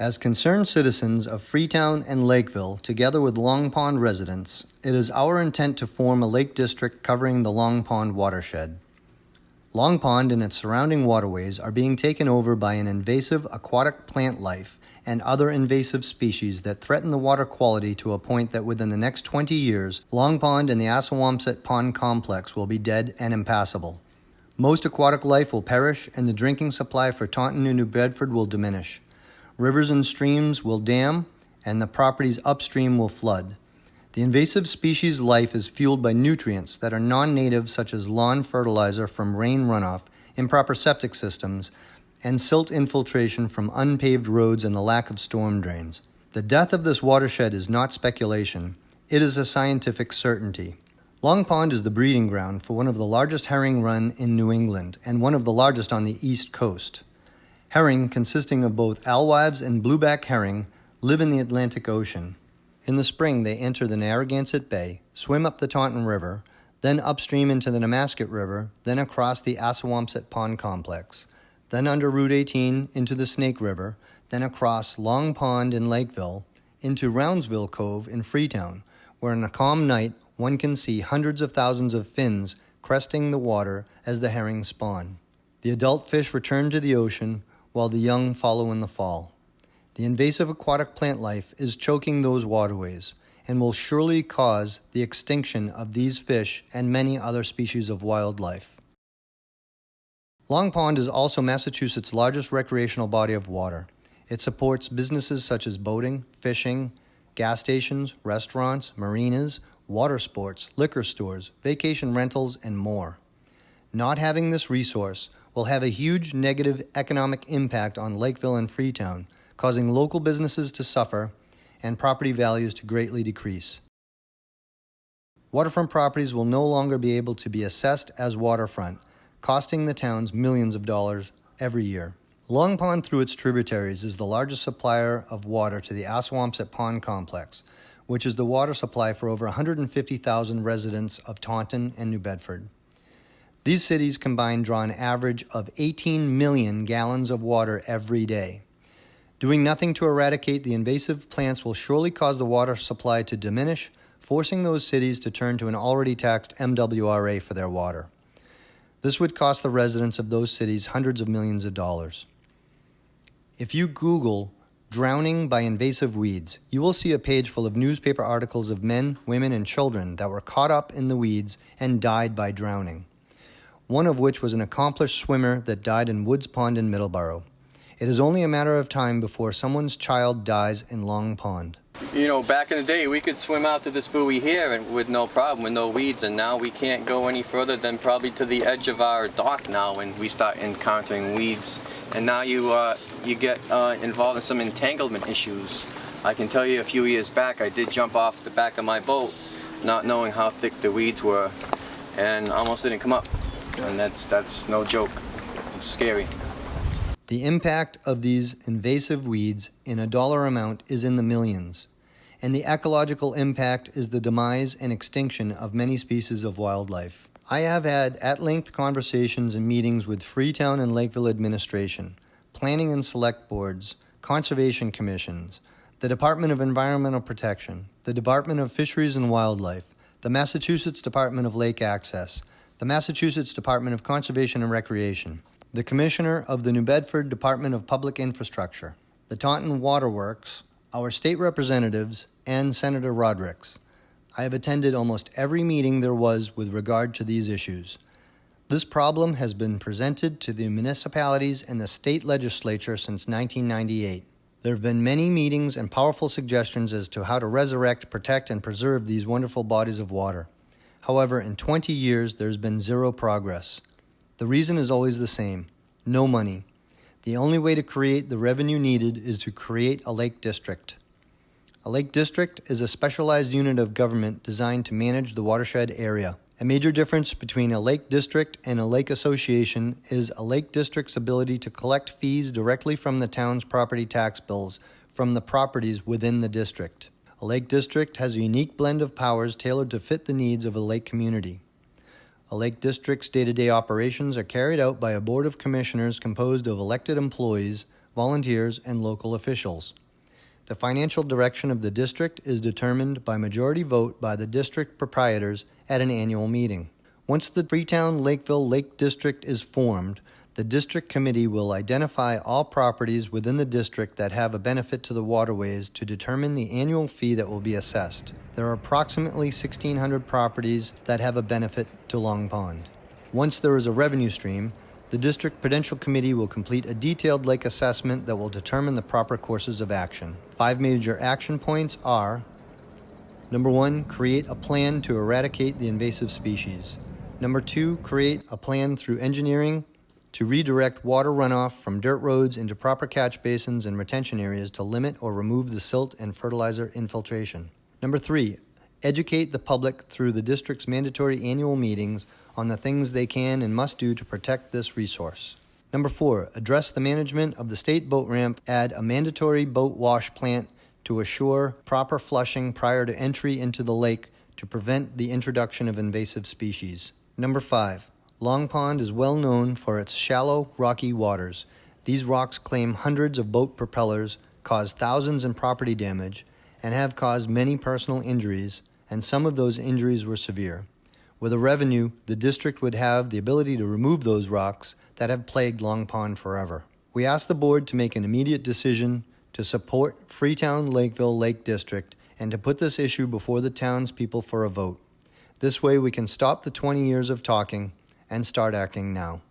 As concerned citizens of Freetown and Lakeville, together with Long Pond residents, it is our intent to form a lake district covering the Long Pond watershed. Long Pond and its surrounding waterways are being taken over by an invasive aquatic plant life and other invasive species that threaten the water quality to a point that within the next 20 years, Long Pond and the Assawamsett Pond complex will be dead and impassable. Most aquatic life will perish and the drinking supply for Taunton and New Bedford will diminish. Rivers and streams will dam, and the properties upstream will flood. The invasive species life is fueled by nutrients that are non-native, such as lawn fertilizer from rain runoff, improper septic systems, and silt infiltration from unpaved roads and the lack of storm drains. The death of this watershed is not speculation. It is a scientific certainty. Long Pond is the breeding ground for one of the largest herring run in New England and one of the largest on the East Coast. Herring, consisting of both alewives and blueback herring, live in the Atlantic Ocean. In the spring, they enter the Narragansett Bay, swim up the Taunton River, then upstream into the Nemasket River, then across the Assawamsett Pond complex, then under Route 18 into the Snake River, then across Long Pond in Lakeville, into Roundsville Cove in Freetown, where on a calm night one can see hundreds of thousands of fins cresting the water as the herring spawn. The adult fish return to the ocean, while the young follow in the fall. The invasive aquatic plant life is choking those waterways and will surely cause the extinction of these fish and many other species of wildlife. Long Pond is also Massachusetts' largest recreational body of water. It supports businesses such as boating, fishing, gas stations, restaurants, marinas, water sports, liquor stores, vacation rentals, and more. Not having this resource will have a huge negative economic impact on Lakeville and Freetown, causing local businesses to suffer and property values to greatly decrease. Waterfront properties will no longer be able to be assessed as waterfront, costing the towns millions of dollars every year. Long Pond, through its tributaries, is the largest supplier of water to the Assawamsett Pond complex, which is the water supply for over 150,000 residents of Taunton and New Bedford. These cities combined draw an average of 18 million gallons of water every day. Doing nothing to eradicate the invasive plants will surely cause the water supply to diminish, forcing those cities to turn to an already taxed MWRA for their water. This would cost the residents of those cities hundreds of millions of dollars. If you Google drowning by invasive weeds, you will see a page full of newspaper articles of men, women, and children that were caught up in the weeds and died by drowning. One of which was an accomplished swimmer that died in Woods Pond in Middleborough. It is only a matter of time before someone's child dies in Long Pond. You know, back in the day, we could swim out to this buoy here and with no problem, with no weeds, and now we can't go any further than probably to the edge of our dock now when we start encountering weeds. And now you get involved in some entanglement issues. I can tell you a few years back, I did jump off the back of my boat, not knowing how thick the weeds were, and almost didn't come up. And that's no joke. It's scary. The impact of these invasive weeds in a dollar amount is in the millions, and the ecological impact is the demise and extinction of many species of wildlife. I have had at-length conversations and meetings with Freetown and Lakeville administration, planning and select boards, conservation commissions, the Department of Environmental Protection, the Department of Fisheries and Wildlife, the Massachusetts Department of Lake Access, the Massachusetts Department of Conservation and Recreation, the Commissioner of the New Bedford Department of Public Infrastructure, the Taunton Waterworks, our state representatives, and Senator Rodericks. I have attended almost every meeting there was with regard to these issues. This problem has been presented to the municipalities and the state legislature since 1998. There have been many meetings and powerful suggestions as to how to resurrect, protect, and preserve these wonderful bodies of water. However, in 20 years, there's been zero progress. The reason is always the same: no money. The only way to create the revenue needed is to create a lake district. A lake district is a specialized unit of government designed to manage the watershed area. A major difference between a lake district and a lake association is a lake district's ability to collect fees directly from the town's property tax bills from the properties within the district. A lake district has a unique blend of powers tailored to fit the needs of a lake community. A lake district's day-to-day operations are carried out by a board of commissioners composed of elected employees volunteers, and local officials. The financial direction of the district is determined by majority vote by the district proprietors at an annual meeting. Once the Freetown-Lakeville Lake District is formed, the district committee will identify all properties within the district that have a benefit to the waterways to determine the annual fee that will be assessed. There are approximately 1,600 properties that have a benefit to Long Pond. Once there is a revenue stream, the District Prudential Committee will complete a detailed lake assessment that will determine the proper courses of action. 5 major action points are: Number 1, create a plan to eradicate the invasive species. Number 2, create a plan through engineering to redirect water runoff from dirt roads into proper catch basins and retention areas to limit or remove the silt and fertilizer infiltration. Number 3, educate the public through the district's mandatory annual meetings on the things they can and must do to protect this resource. Number 4, address the management of the state boat ramp, add a mandatory boat wash plant to assure proper flushing prior to entry into the lake to prevent the introduction of invasive species. Number 5, Long Pond is well known for its shallow, rocky waters. These rocks claim hundreds of boat propellers, cause thousands in property damage, and have caused many personal injuries, and some of those injuries were severe. With a revenue, the district would have the ability to remove those rocks that have plagued Long Pond forever. We ask the board to make an immediate decision to support Freetown-Lakeville Lake District and to put this issue before the townspeople for a vote. This way we can stop the 20 years of talking and start acting now.